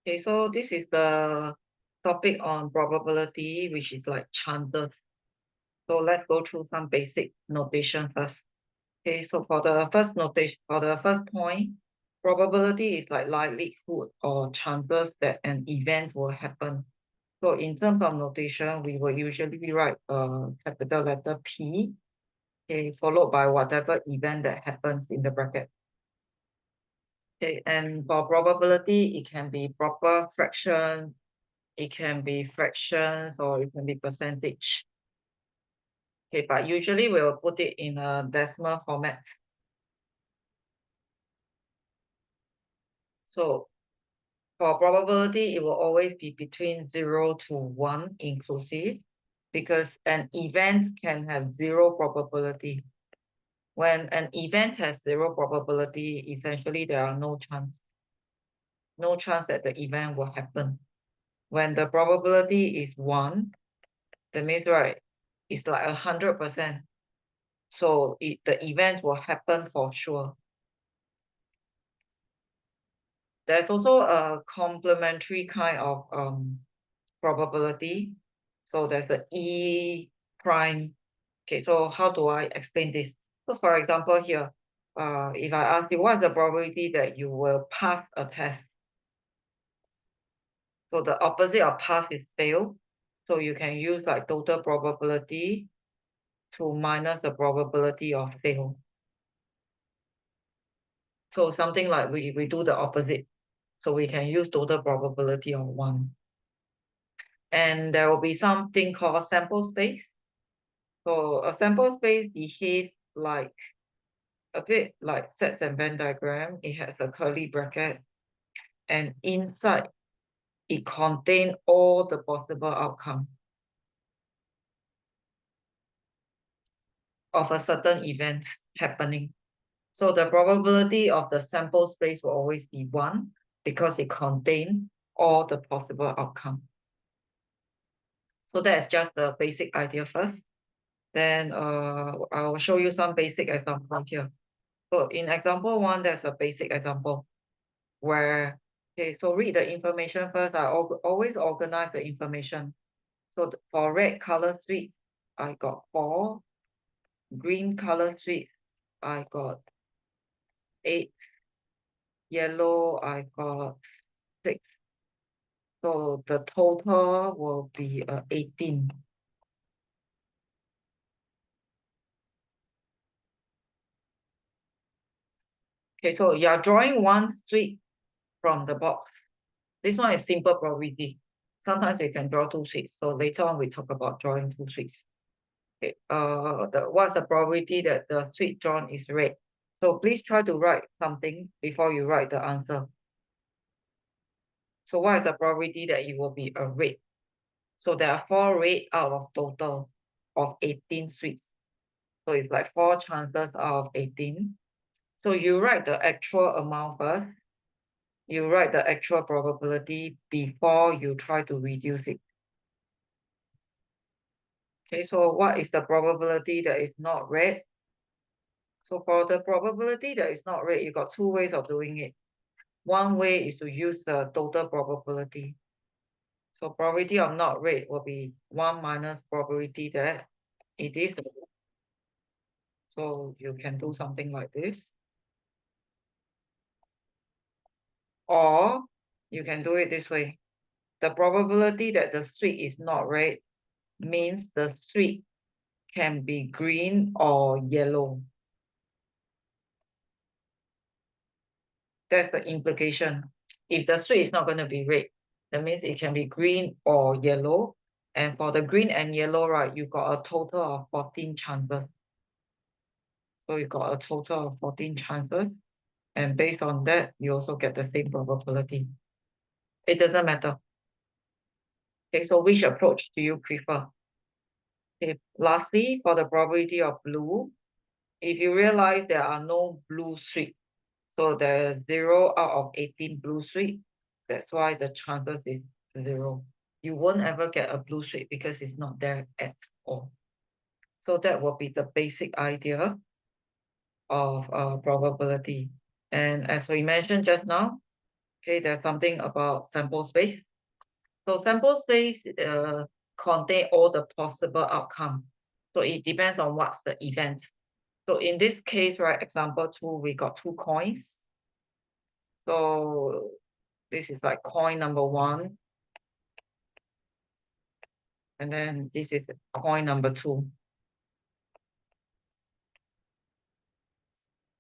Okay, so this is the topic on probability, which is like chances. So let's go through some basic notation first. Okay, so for the first notation, for the first point, probability is like likelihood or chances that an event will happen. So in terms of notation, we will usually write a capital letter P, okay, followed by whatever event that happens in the bracket. Okay, and for probability, it can be proper fraction, it can be fractions, or it can be percentage. Okay, but usually we'll put it in a decimal format. So for probability, it will always be between 0 to 1 inclusive, because an event can have zero probability. When an event has zero probability, essentially there are no chance that the event will happen. When the probability is 1, that means, right, it's like 100%. So the event will happen for sure. There's also a complementary kind of probability. So there's the E prime. Okay, so how do I explain this? So for example here, if I ask you what's the probability that you will pass a test? So the opposite of pass is fail. So you can use like total probability to minus the probability of fail. So something like we do the opposite. So we can use total probability of 1. And there will be something called sample space. So a sample space behaves like a bit like sets and Venn diagram. It has a curly bracket, and inside it contains all the possible outcomes of a certain event happening. So the probability of the sample space will always be 1 because it contains all the possible outcomes. So that's just the basic idea first. Then I'll show you some basic example here. So in example 1, there's a basic example where, okay, so read the information first. I always organize the information. So for red color suite, I got 4. Green color suite, I got 8. Yellow, I got 6. So the total will be 18. Okay, so you're drawing one suite from the box. This one is simple probability. Sometimes we can draw 2 suites. So later on we talk about drawing 2 suites. Okay, what's the probability that the suite drawn is red? So please try to write something before you write the answer. So what is the probability that it will be a red? So there are 4 red out of total of 18 suites. So it's like 4 chances out of 18. So you write the actual amount first. You write the actual probability before you try to reduce it. Okay, so what is the probability that is not red? So for the probability that is not red, you got 2 ways of doing it. One way is to use the total probability. So probability of not red will be 1 minus probability that it is. So you can do something like this. Or you can do it this way. The probability that the street is not red means the street can be green or yellow. That's the implication. If the street is not going to be red, that means it can be green or yellow. And for the green and yellow, right, you got a total of 14 chances. So you got a total of 14 chances. And based on that, you also get the same probability. It doesn't matter. Okay, so which approach do you prefer? Okay, lastly, for the probability of blue, if you realize there are no blue suite, so there's 0 out of 18 blue suite, that's why the chances is 0. You won't ever get a blue suite because it's not there at all. So that will be the basic idea of probability. And as we mentioned just now, Okay, there's something about sample space. So sample space contain all the possible outcome. So it depends on what's the event. So in this case, right, example 2, we got 2 coins. So this is like coin number 1. And then this is coin number 2.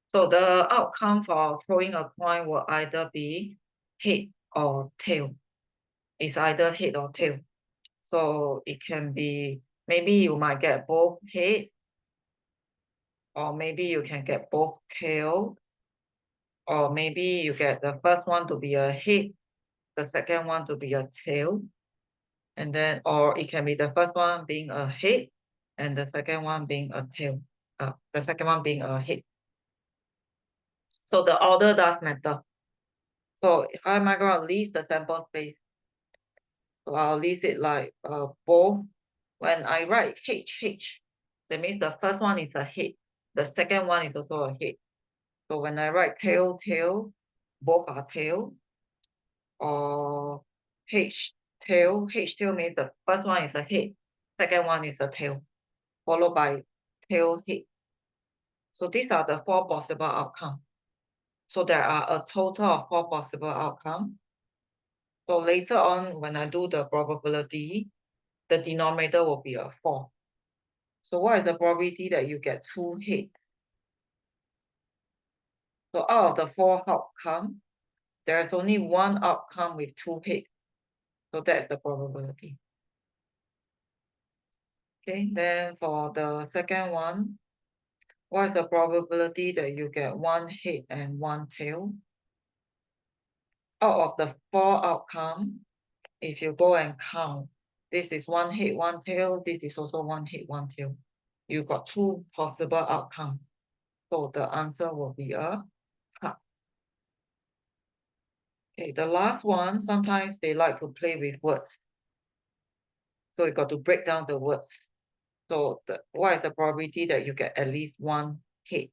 So the outcome for throwing a coin will either be head or tail. It's either head or tail. So it can be, maybe you might get both head, or maybe you can get both tail, or maybe you get the first one to be a head, the second one to be a tail, and then, or it can be the first one being a head and the second one being a tail, the second one being a head. So the order does matter. So how am I going to list the sample space? So I'll list it like both. When I write H, that means the first one is a head, the second one is also a head. So when I write tail, both are tail, or H tail means the first one is a head, second one is a tail, followed by tail head. So these are the 4 possible outcomes. So there are a total of 4 possible outcomes. So later on, when I do the probability, the denominator will be a 4. So what is the probability that you get 2 head? So out of the 4 outcomes, there is only 1 outcome with 2 head. So that's the probability. Okay, then for the second one, what is the probability that you get 1 head and 1 tail? Out of the 4 outcomes, if you go and count, this is 1 head, 1 tail, this is also 1 head, 1 tail. You got 2 possible outcomes. So the answer will be a heart. Okay, the last one, sometimes they like to play with words. So you got to break down the words. So what is the probability that you get at least 1 head?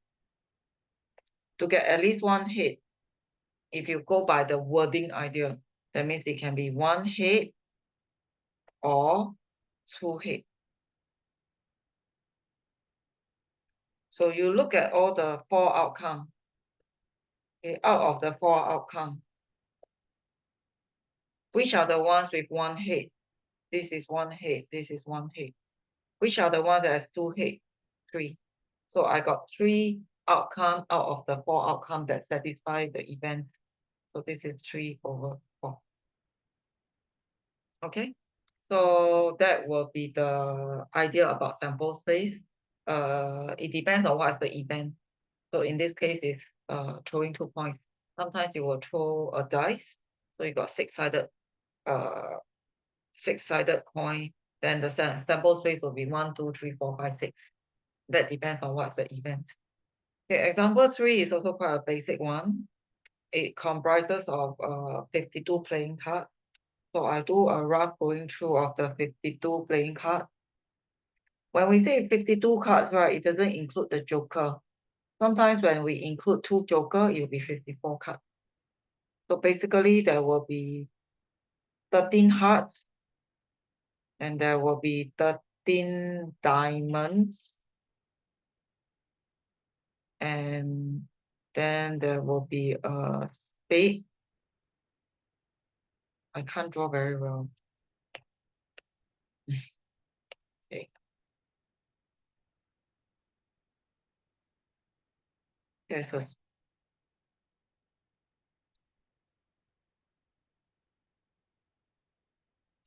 To get at least 1 head, if you go by the wording idea, that means it can be 1 head or 2 head. So you look at all the 4 outcomes. Okay, out of the 4 outcomes, which are the ones with 1 head? This is 1 head, this is 1 head. Which are the ones that has 2 head? 3. So I got 3 outcomes out of the 4 outcomes that satisfy the events. So this is 3/4. Okay, so that will be the idea about sample space. It depends on what's the event. So in this case, it's throwing 2 points. Sometimes you will throw a dice. So you got 6-sided coin. Then the sample space will be 1, 2, 3, 4, 5, 6. That depends on what's the event. Okay, example 3 is also quite a basic one. It comprises of 52 playing cards. So I do a rough going through of the 52 playing cards. When we say 52 cards, right, it doesn't include the joker. Sometimes when we include 2 joker, it will be 54 cards. So basically there will be 13 hearts, and there will be 13 diamonds, and then there will be a spade. I can't draw very well. Okay. There's a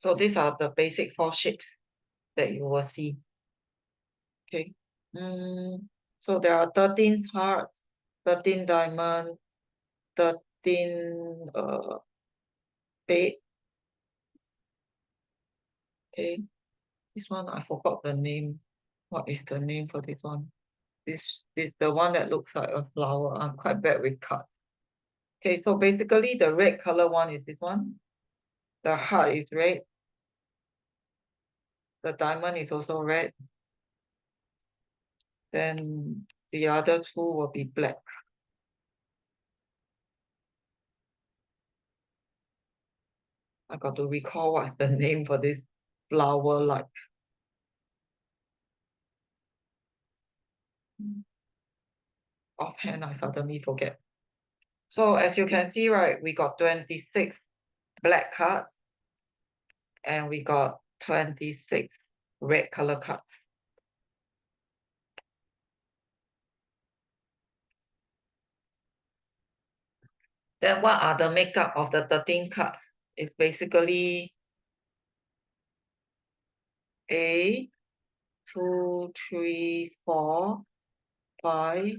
So these are the basic 4 shapes that you will see. Okay. So there are 13 hearts, 13 diamonds, 13 spade. Okay. This one I forgot the name. What is the name for this one? This is the one that looks like a flower. I'm quite bad with cards. Okay, so basically the red color one is this one. The heart is red. The diamond is also red. Then the other 2 will be black. I got to recall what's the name for this flower like. Offhand, I suddenly forget. So as you can see, right, we got 26 black cards and we got 26 red color cards. Then what are the makeup of the 13 cards? It's basically A, 2, 3, 4, 5,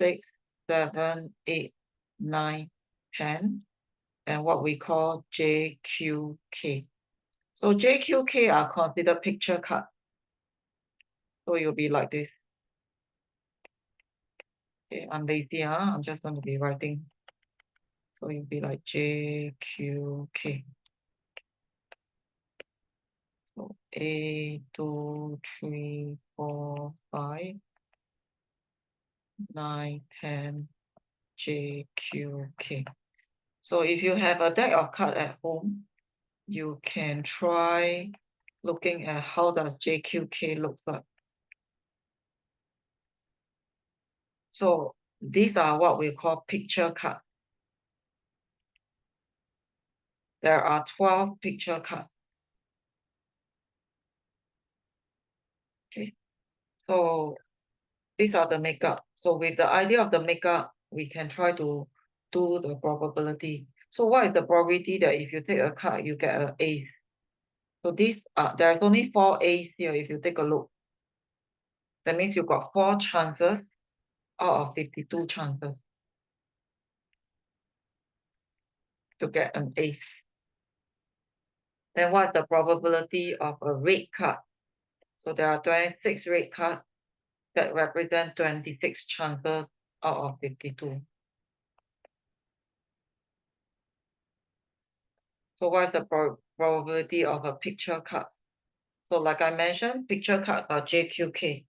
6, 7, 8, 9, 10, and what we call JQK. So JQK are considered picture card. So you'll be like this. Okay, I'm lazy, I'm just going to be writing. So you'll be like JQK. So A, 2, 3, 4, 5, 9, 10, JQK. So if you have a deck of cards at home, you can try looking at how does JQK look like. So these are what we call picture cards. There are 12 picture cards. Okay, so these are the makeup. So with the idea of the makeup, we can try to do the probability. So what is the probability that if you take a card, you get an ace? So these are, there's only 4 A's here if you take a look. That means you got 4 chances out of 52 chances to get an ace. Then what's the probability of a red card? So there are 26 red cards that represent 26 chances out of 52. So what's the probability of a picture card? So like I mentioned, picture cards are JQK,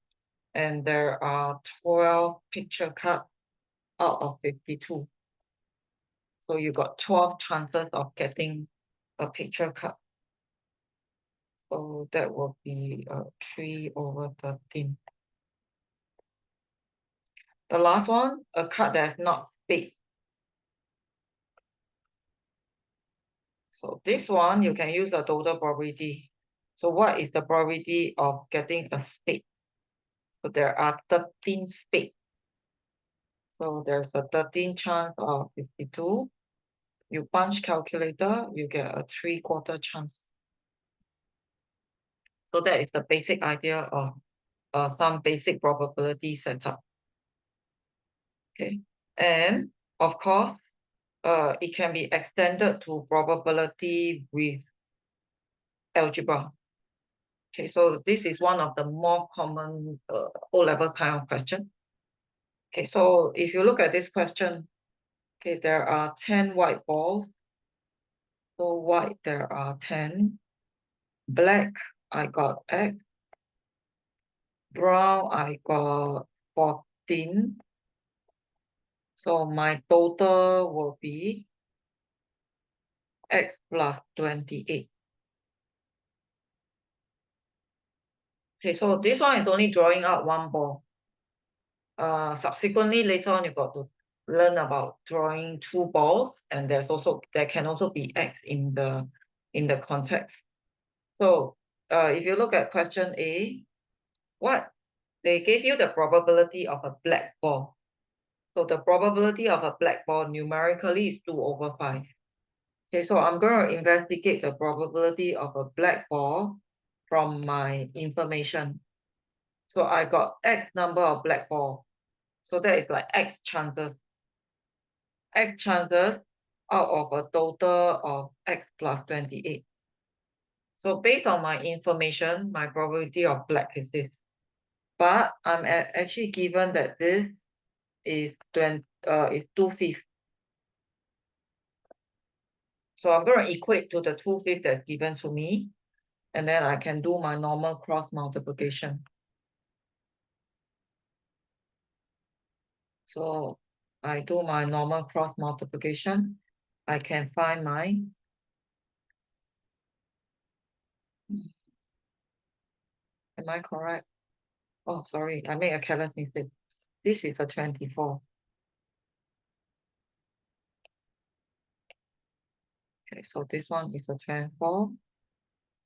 and there are 12 picture cards out of 52. So you got 12 chances of getting a picture card. So that will be 3/13. The last one, a card that's not spade. So this one, you can use the total probability. So what is the probability of getting a spade? So there are 13 spades. So there's a 13 chance of 52. You punch calculator, you get a 3/4 chance. So that is the basic idea of some basic probability setup. Okay, and of course, it can be extended to probability with algebra. Okay, so this is one of the more common O-level kind of question. Okay, so if you look at this question, okay, there are 10 white balls. So white, there are 10. Black, I got X. Brown, I got 14. So my total will be X plus 28. Okay, so this one is only drawing out one ball. Subsequently, later on, you got to learn about drawing 2 balls, and there can also be X in the context. So if you look at question A, what they gave you the probability of a black ball. So the probability of a black ball numerically is 2/5. Okay, so I'm going to investigate the probability of a black ball from my information. So I got X number of black ball. So that is like X chances. X chances out of a total of X plus 28. So based on my information, my probability of black is this. But I'm actually given that this is 2/5. So I'm going to equate to the 2/5 that's given to me, and then I can do my normal cross multiplication. So I do my normal cross multiplication. I can find my Am I correct? Oh, sorry, I made a careless mistake. This is a 24. Okay, so this one is a 24,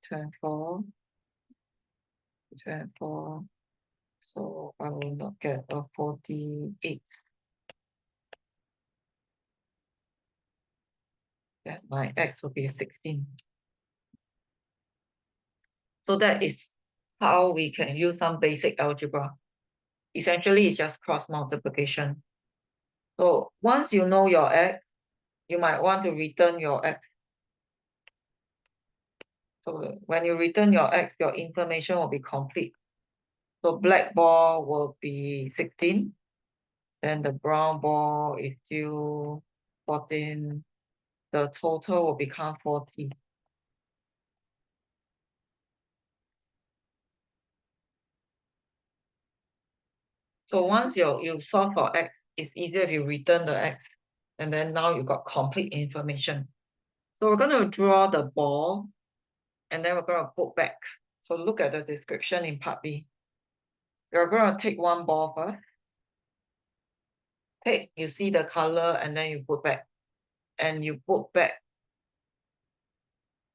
24, 24. So I will not get a 48. Then my x will be 16. So that is how we can use some basic algebra. Essentially, it's just cross multiplication. So once you know your x, you might want to return your x. So when you return your x, your information will be complete. So black ball will be 16. Then the brown ball is still 14. The total will become 40. So once you solve for x, it's easier if you return the x. And then now you got complete information. So we're going to draw the ball, and then we're going to put back. So look at the description in part B. You're going to take one ball first. Take, you see the color, and then you put back. And you put back.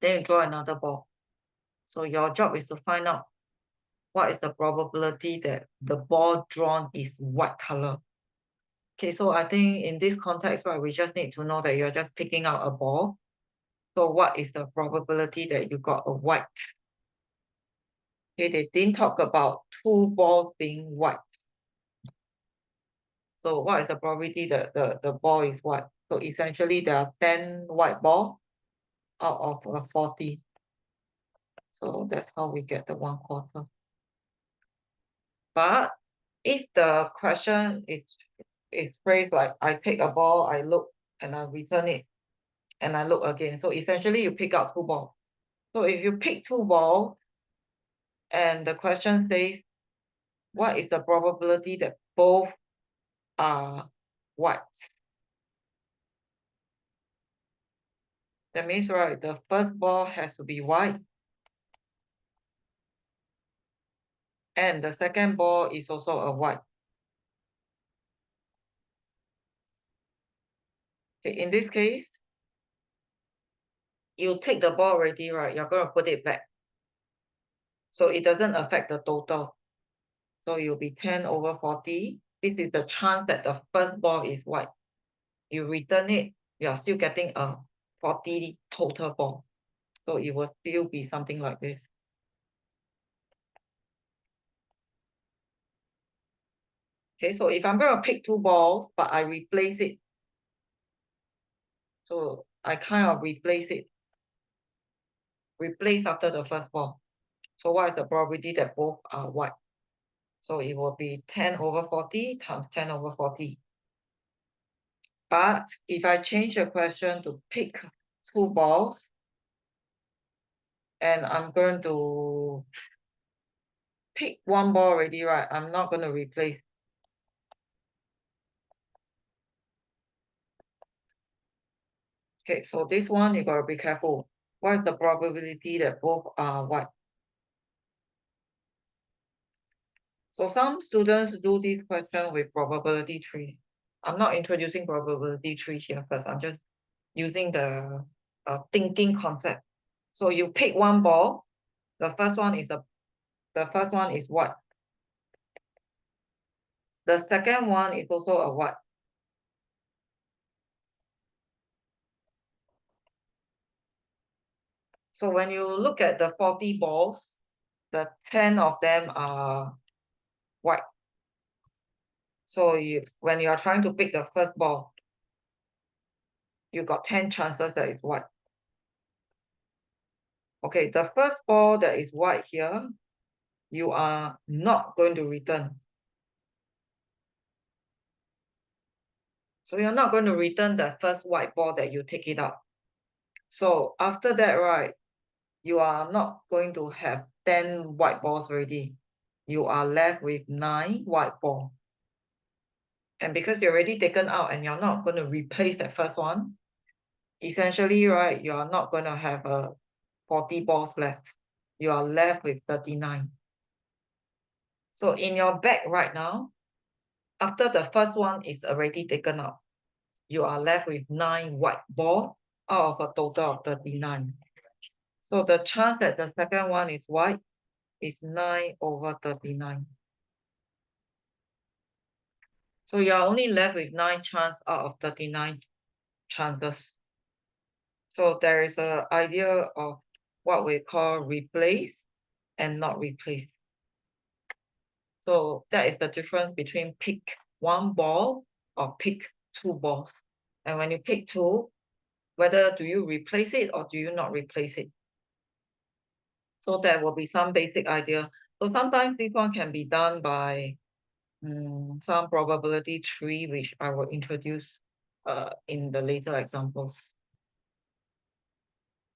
Then you draw another ball. So your job is to find out what is the probability that the ball drawn is white color. Okay, so I think in this context, right, we just need to know that you're just picking out a ball. So what is the probability that you got a white? Okay, they didn't talk about two balls being white. So what is the probability that the ball is white? So essentially there are 10 white balls out of 40. So that's how we get the 1/4. But if the question is phrased like I take a ball, I look and I return it, and I look again. So essentially you pick out two balls. So if you pick two balls and the question says, what is the probability that both are white? That means, right, the first ball has to be white. And the second ball is also a white. Okay, in this case, you take the ball already, right? You're going to put it back. So it doesn't affect the total. So you'll be 10 over 40. This is the chance that the first ball is white. You return it, you are still getting a 40 total ball. So it will still be something like this. Okay, so if I'm going to pick two balls, but I replace it. So I kind of replace it. Replace after the first ball. So what is the probability that both are white? So it will be 10 over 40 times 10 over 40. But if I change the question to pick two balls, and I'm going to pick one ball already, right? I'm not going to replace. Okay, so this one, you got to be careful. What is the probability that both are white? So some students do this question with probability tree. I'm not introducing probability tree here first. I'm just using the thinking concept. So you pick one ball. The first one is white. The second one is also a white. So when you look at the 40 balls, the 10 of them are white. So when you are trying to pick the first ball, you got 10 chances that it's white. Okay, the first ball that is white here, you are not going to return. So you're not going to return the first white ball that you take it out. So after that, right, you are not going to have 10 white balls already. You are left with 9 white balls. And because you're already taken out and you're not going to replace that first one, essentially, right, you're not going to have 40 balls left. you are left with 39. So in your bag right now, after the first one is already taken out, you are left with 9 white ball out of a total of 39. So the chance that the second one is white is 9/39. So you are only left with 9 chance out of 39 chances. So there is an idea of what we call replace and not replace. So that is the difference between pick 1 ball or pick 2 balls. And when you pick 2, whether do you replace it or do you not replace it? So that will be some basic idea. So sometimes this one can be done by some probability tree, which I will introduce in the later examples.